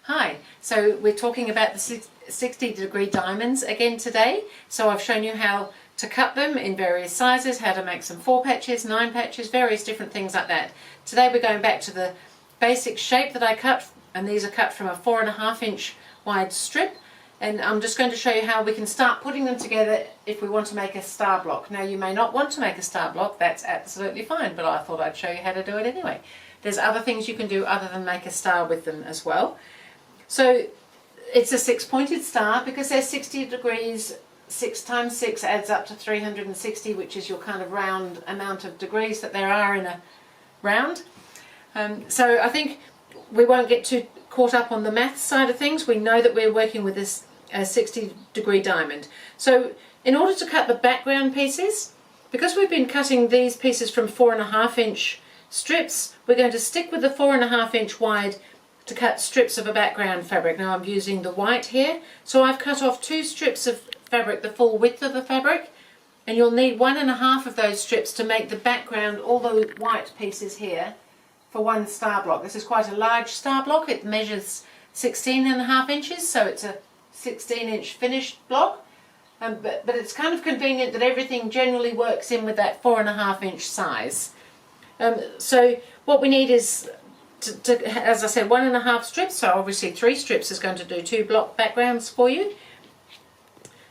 Hi, so we're talking about the 60-degree diamonds again today. So I've shown you how to cut them in various sizes, how to make some 4 patches, 9 patches, various different things like that. Today we're going back to the basic shape that I cut, and these are cut from a 4.5 inch wide strip. And I'm just going to show you how we can start putting them together if we want to make a star block. Now you may not want to make a star block, that's absolutely fine, but I thought I'd show you how to do it anyway. There's other things you can do other than make a star with them as well. So it's a 6-pointed star because they're 60 degrees. 6 times 6 adds up to 360, which is your kind of round amount of degrees that there are in a round. So I think we won't get too caught up on the maths side of things. We know that we're working with this 60-degree diamond. So in order to cut the background pieces, because we've been cutting these pieces from 4.5 inch strips, we're going to stick with the 4.5 inch wide to cut strips of a background fabric. Now I'm using the white here, so I've cut off 2 strips of fabric, the full width of the fabric, and you'll need 1.5 of those strips to make the background, all the white pieces here, for one star block. This is quite a large star block. It measures 16.5 inches, so it's a 16-inch finished block. But it's kind of convenient that everything generally works in with that 4.5 inch size. So what we need is as I said, 1.5 strips, so obviously 3 strips is going to do 2 block backgrounds for you.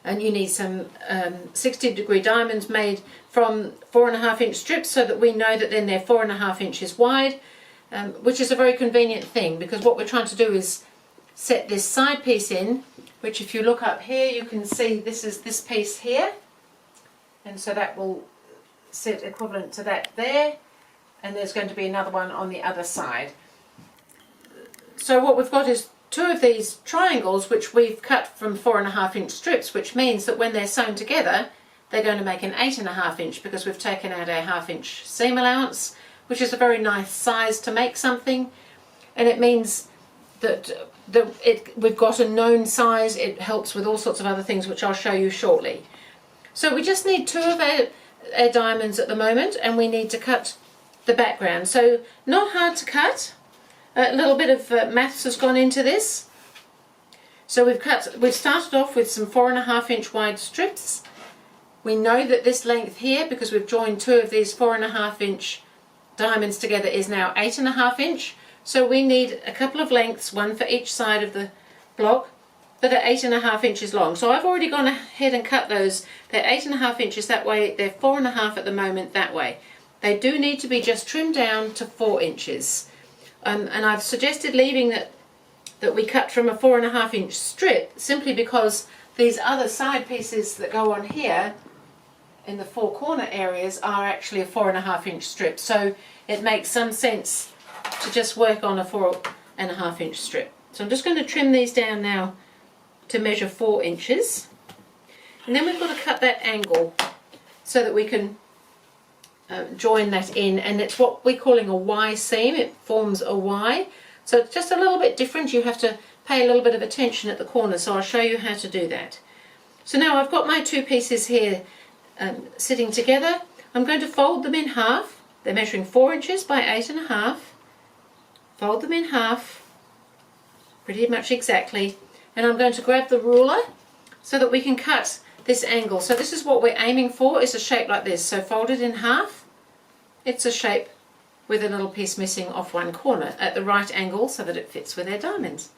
And you need some 60-degree diamonds made from 4.5 inch strips, so that we know that then they're 4.5 inches wide, which is a very convenient thing, because what we're trying to do is set this side piece in, which if you look up here you can see this is this piece here, and so that will sit equivalent to that there. And there's going to be another one on the other side. So what we've got is 2 of these triangles which we've cut from 4.5 inch strips, which means that when they're sewn together they're going to make an 8.5 inch, because we've taken out our 1/2 inch seam allowance, which is a very nice size to make something. And it means that we've got a known size. It helps with all sorts of other things which I'll show you shortly. So we just need 2 of our diamonds at the moment, and we need to cut the background. So not hard to cut. A little bit of maths has gone into this. So we've started off with some 4.5 inch wide strips. We know that this length here, because we've joined 2 of these 4.5 inch diamonds together, is now 8.5 inch. So we need a couple of lengths, one for each side of the block, that are 8.5 inches long. So I've already gone ahead and cut those. They're 8.5 inches that way, they're 4.5 at the moment that way. They do need to be just trimmed down to 4 inches. And I've suggested leaving that we cut from a 4.5 inch strip, simply because these other side pieces that go on here in the 4 corner areas are actually a 4.5 inch strip. So it makes some sense to just work on a 4.5 inch strip. So I'm just going to trim these down now to measure 4 inches. And then we've got to cut that angle so that we can join that in, and it's what we're calling a Y seam. It forms a Y, so it's just a little bit different. You have to pay a little bit of attention at the corner, so I'll show you how to do that. So now I've got my 2 pieces here sitting together. I'm going to fold them in half. They're measuring 4 inches by 8.5. Fold them in half, pretty much exactly, and I'm going to grab the ruler so that we can cut this angle. So this is what we're aiming for, is a shape like this. So folded in half, it's a shape with a little piece missing off one corner at the right angle so that it fits with our diamonds.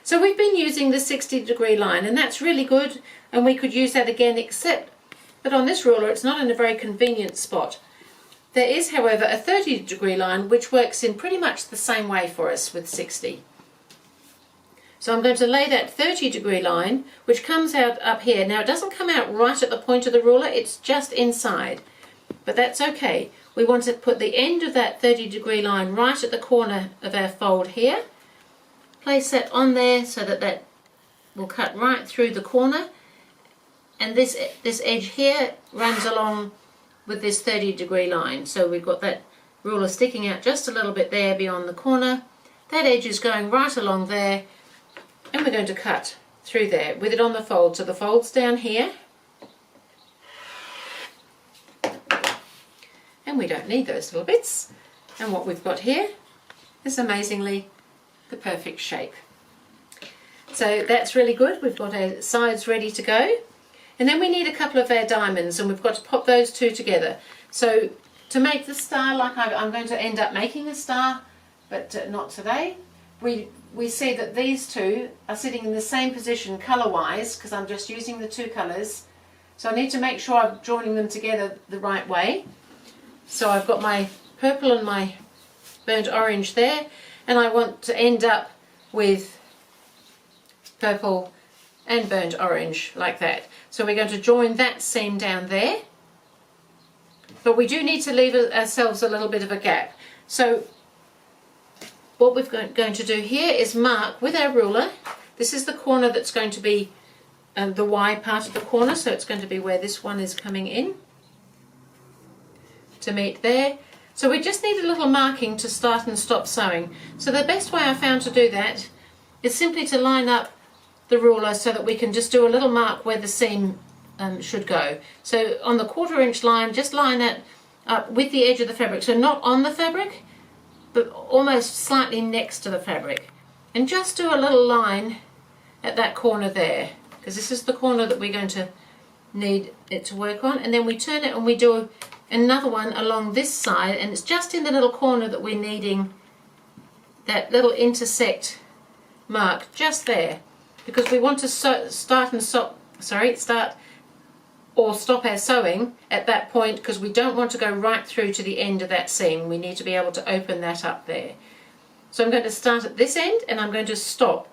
So we've been using the 60-degree line, and that's really good, and we could use that again, except that on this ruler it's not in a very convenient spot. There is, however, a 30-degree line which works in pretty much the same way for us with 60. So I'm going to lay that 30-degree line, which comes out up here. Now it doesn't come out right at the point of the ruler, it's just inside. But that's okay. We want to put the end of that 30-degree line right at the corner of our fold here. Place that on there so that that will cut right through the corner. And this edge here runs along with this 30-degree line. So we've got that ruler sticking out just a little bit there beyond the corner. That edge is going right along there. And we're going to cut through there with it on the fold. So the fold's down here. And we don't need those little bits. And what we've got here is amazingly the perfect shape. So that's really good. We've got our sides ready to go. And then we need a couple of our diamonds, and we've got to pop those two together. So to make the star, like I'm going to end up making a star, but not today, we see that these two are sitting in the same position colour-wise, because I'm just using the two colours. So I need to make sure I'm joining them together the right way. So I've got my purple and my burnt orange there, and I want to end up with purple and burnt orange like that. So we're going to join that seam down there, but we do need to leave ourselves a little bit of a gap. So what we're going to do here is mark with our ruler. This is the corner that's going to be the Y part of the corner, so it's going to be where this one is coming in to meet there. So we just need a little marking to start and stop sewing. So the best way I found to do that is simply to line up the ruler so that we can just do a little mark where the seam should go. So on the 1/4 inch line, just line that up with the edge of the fabric, so not on the fabric, but almost slightly next to the fabric, and just do a little line at that corner there, because this is the corner that we're going to need it to work on. And then we turn it and we do another one along this side, and it's just in the little corner that we're needing that little intersect mark just there, because we want to start or stop our sewing at that point, because we don't want to go right through to the end of that seam. We need to be able to open that up there. So I'm going to start at this end, and I'm going to stop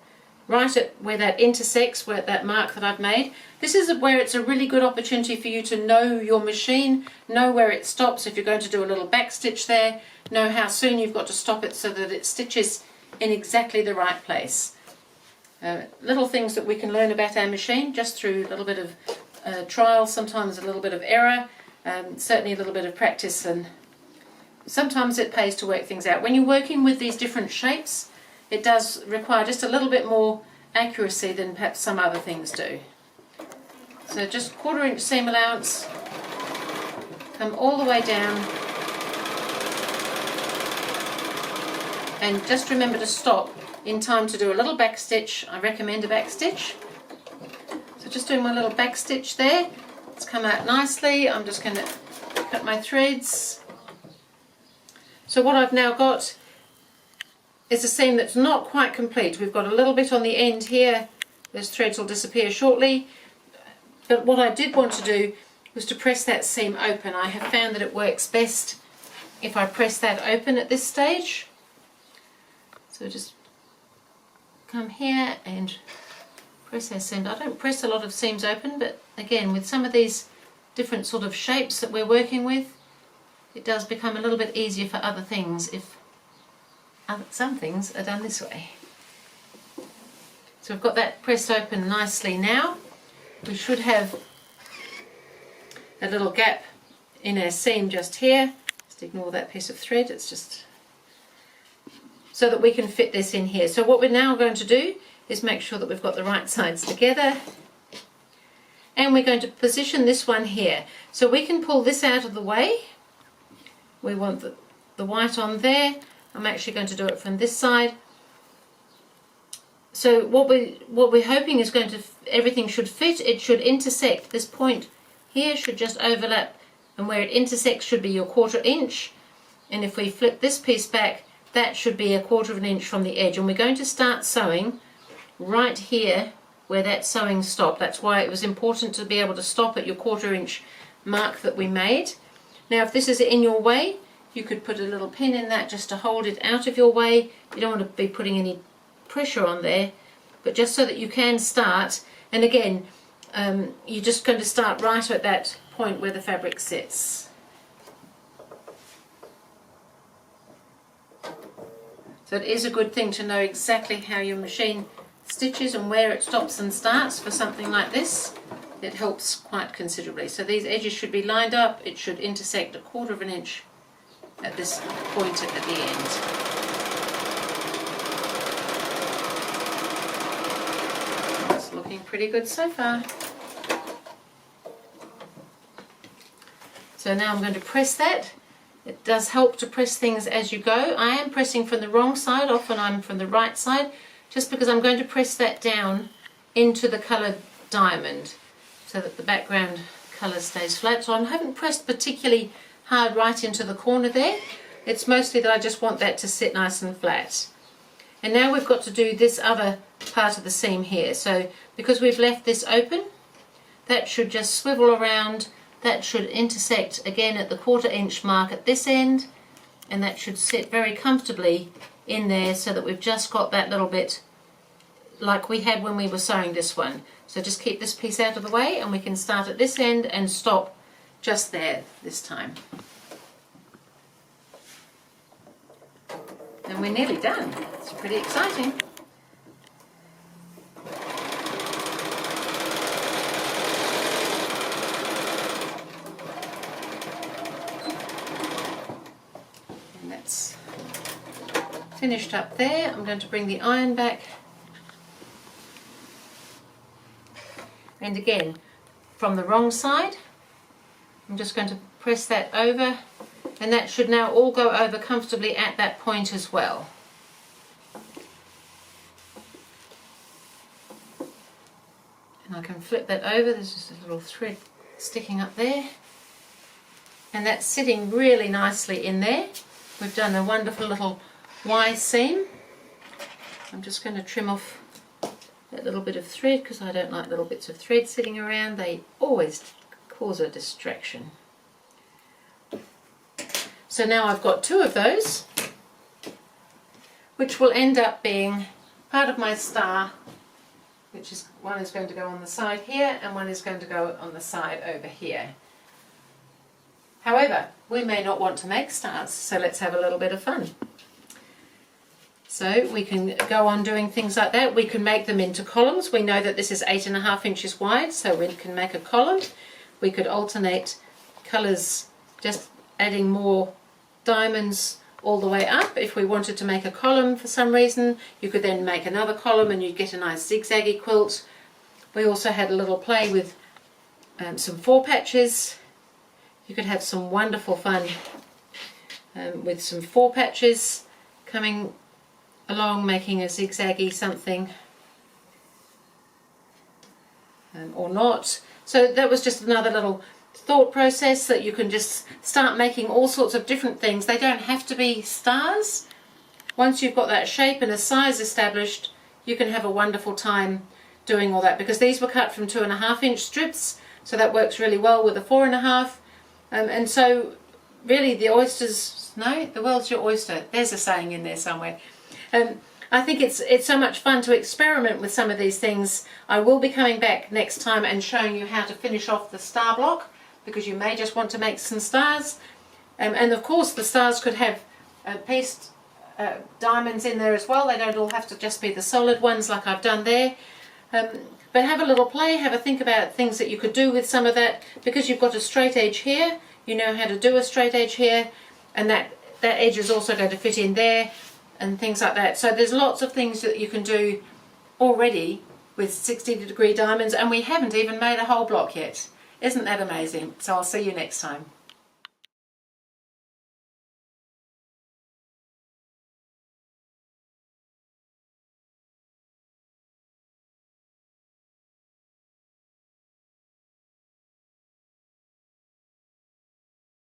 right at where that intersects, where that mark that I've made. This is where it's a really good opportunity for you to know your machine, know where it stops. If you're going to do a little back stitch there, know how soon you've got to stop it so that it stitches in exactly the right place. Little things that we can learn about our machine just through a little bit of trial, sometimes a little bit of error, certainly a little bit of practice, and sometimes it pays to work things out. When you're working with these different shapes, it does require just a little bit more accuracy than perhaps some other things do. So just 1/4 inch seam allowance, come all the way down, and just remember to stop in time to do a little back stitch. I recommend a back stitch. So just doing my little back stitch there. It's come out nicely. I'm just going to cut my threads. So what I've now got is a seam that's not quite complete. We've got a little bit on the end here. Those threads will disappear shortly. But what I did want to do was to press that seam open. I have found that it works best if I press that open at this stage. So just come here and press our seam. I don't press a lot of seams open, but again, with some of these different sort of shapes that we're working with, it does become a little bit easier for other things if some things are done this way. So we've got that pressed open nicely now. We should have a little gap in our seam just here. Just ignore that piece of thread, it's just so that we can fit this in here. So what we're now going to do is make sure that we've got the right sides together, and we're going to position this one here. So we can pull this out of the way. We want the white on there. I'm actually going to do it from this side. So what we're hoping is going to, everything should fit. It should intersect. This point here should just overlap, and where it intersects should be your 1/4 inch. And if we flip this piece back, that should be a 1/4 inch from the edge. And we're going to start sewing right here where that sewing stopped. That's why it was important to be able to stop at your 1/4 inch mark that we made. Now if this is in your way, you could put a little pin in that just to hold it out of your way. You don't want to be putting any pressure on there, but just so that you can start. And again, you're just going to start right at that point where the fabric sits. So it is a good thing to know exactly how your machine stitches and where it stops and starts for something like this. It helps quite considerably. So these edges should be lined up. It should intersect a 1/4 inch at this point at the end. It's looking pretty good so far. So now I'm going to press that. It does help to press things as you go. I am pressing from the wrong side, often I'm from the right side. just because I'm going to press that down into the coloured diamond so that the background colour stays flat. So I haven't pressed particularly hard right into the corner there. It's mostly that I just want that to sit nice and flat. And now we've got to do this other part of the seam here. So because we've left this open, that should just swivel around. That should intersect again at the 1/4 inch mark at this end, and that should sit very comfortably in there so that we've just got that little bit like we had when we were sewing this one. So just keep this piece out of the way and we can start at this end and stop just there this time. And we're nearly done. It's pretty exciting. And that's finished up there. I'm going to bring the iron back. And again, from the wrong side, I'm just going to press that over, and that should now all go over comfortably at that point as well. And I can flip that over. There's just a little thread sticking up there. And that's sitting really nicely in there. We've done a wonderful little Y seam. I'm just going to trim off that little bit of thread because I don't like little bits of thread sitting around. They always cause a distraction. So now I've got 2 of those, which will end up being part of my star, which is one is going to go on the side here and one is going to go on the side over here. However, we may not want to make stars, so let's have a little bit of fun. So we can go on doing things like that. We can make them into columns. We know that this is 8.5 inches wide, so we can make a column. We could alternate colours, just adding more diamonds all the way up. If we wanted to make a column for some reason, you could then make another column and you'd get a nice zigzaggy quilt. We also had a little play with some 4 patches. You could have some wonderful fun with some 4 patches coming along, making a zigzaggy something or not. So that was just another little thought process that you can just start making all sorts of different things. They don't have to be stars. Once you've got that shape and a size established, you can have a wonderful time doing all that, because these were cut from 2.5 inch strips, so that works really well with a 4.5. And so really the oysters, no, the world's your oyster. There's a saying in there somewhere. I think it's so much fun to experiment with some of these things. I will be coming back next time and showing you how to finish off the star block, because you may just want to make some stars. And of course the stars could have pieced diamonds in there as well. They don't all have to just be the solid ones like I've done there. But have a little play, have a think about things that you could do with some of that. Because you've got a straight edge here, you know how to do a straight edge here, and that edge is also going to fit in there, and things like that. So there's lots of things that you can do already with 60-degree diamonds, and we haven't even made a whole block yet. Isn't that amazing? So I'll see you next time.